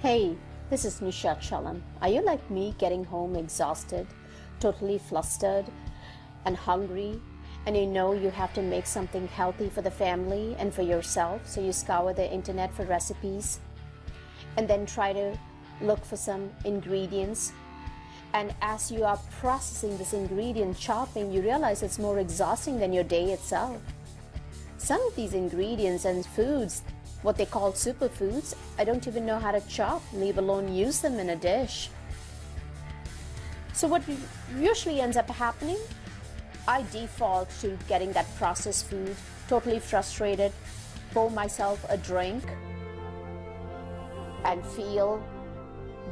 Hey, this is Nisha Chellam. Are you like me, getting home exhausted, totally flustered and hungry, and you know you have to make something healthy for the family and for yourself, so you scour the internet for recipes and then try to look for some ingredients, and as you are processing this ingredient, chopping, you realize it's more exhausting than your day itself. Some of these ingredients and foods, what they call superfoods, I don't even know how to chop, leave alone use them in a dish. So what usually ends up happening, I default to getting that processed food, totally frustrated, pour myself a drink and feel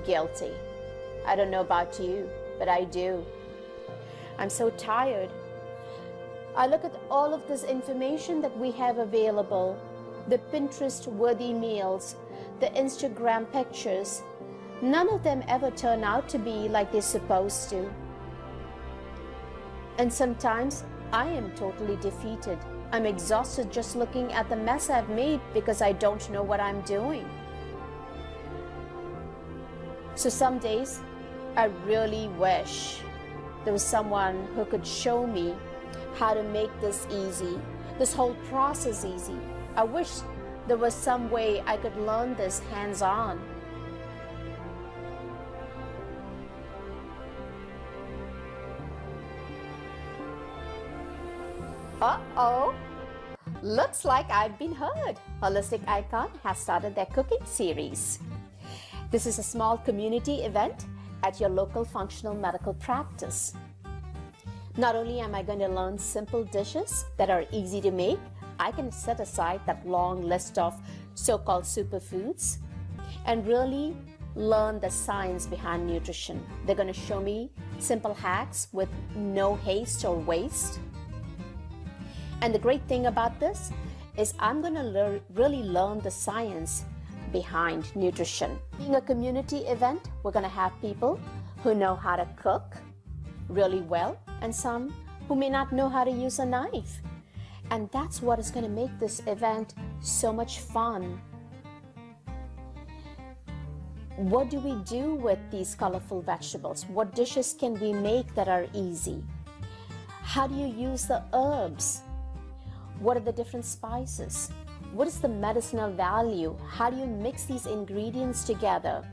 guilty. I don't know about you, but I do. I'm so tired. I look at all of this information that we have available, the Pinterest-worthy meals, the Instagram pictures. None of them ever turn out to be like they're supposed to. And sometimes I am totally defeated. I'm exhausted just looking at the mess I've made because I don't know what I'm doing. So some days I really wish there was someone who could show me how to make this easy, this whole process easy. I wish there was some way I could learn this hands-on. Uh-oh, looks like I've been heard. Holistic Icon has started their cooking series. This is a small community event at your local functional medical practice. Not only am I going to learn simple dishes that are easy to make, I can set aside that long list of so-called superfoods and really learn the science behind nutrition. They're going to show me simple hacks with no haste or waste. And the great thing about this is I'm going to really learn the science behind nutrition. Being a community event, we're going to have people who know how to cook really well and some who may not know how to use a knife. And that's what is going to make this event so much fun. What do we do with these colorful vegetables? What dishes can we make that are easy? How do you use the herbs? What are the different spices? What is the medicinal value? How do you mix these ingredients together?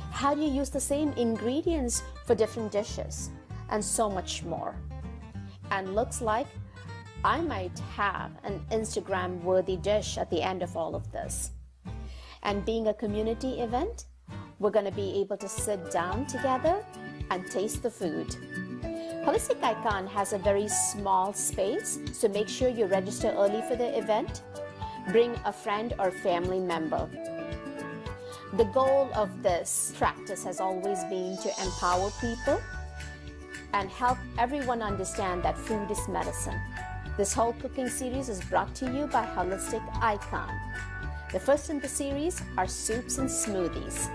How do you use the same ingredients for different dishes? And so much more. And looks like I might have an Instagram-worthy dish at the end of all of this. And being a community event, we're going to be able to sit down together and taste the food. Holistic Icon has a very small space, so make sure you register early for the event. Bring a friend or family member. The goal of this practice has always been to empower people and help everyone understand that food is medicine. This whole cooking series is brought to you by Holistic Icon. The first in the series are soups and smoothies.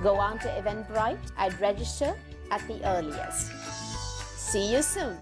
Go on to Eventbrite and register at the earliest. See you soon.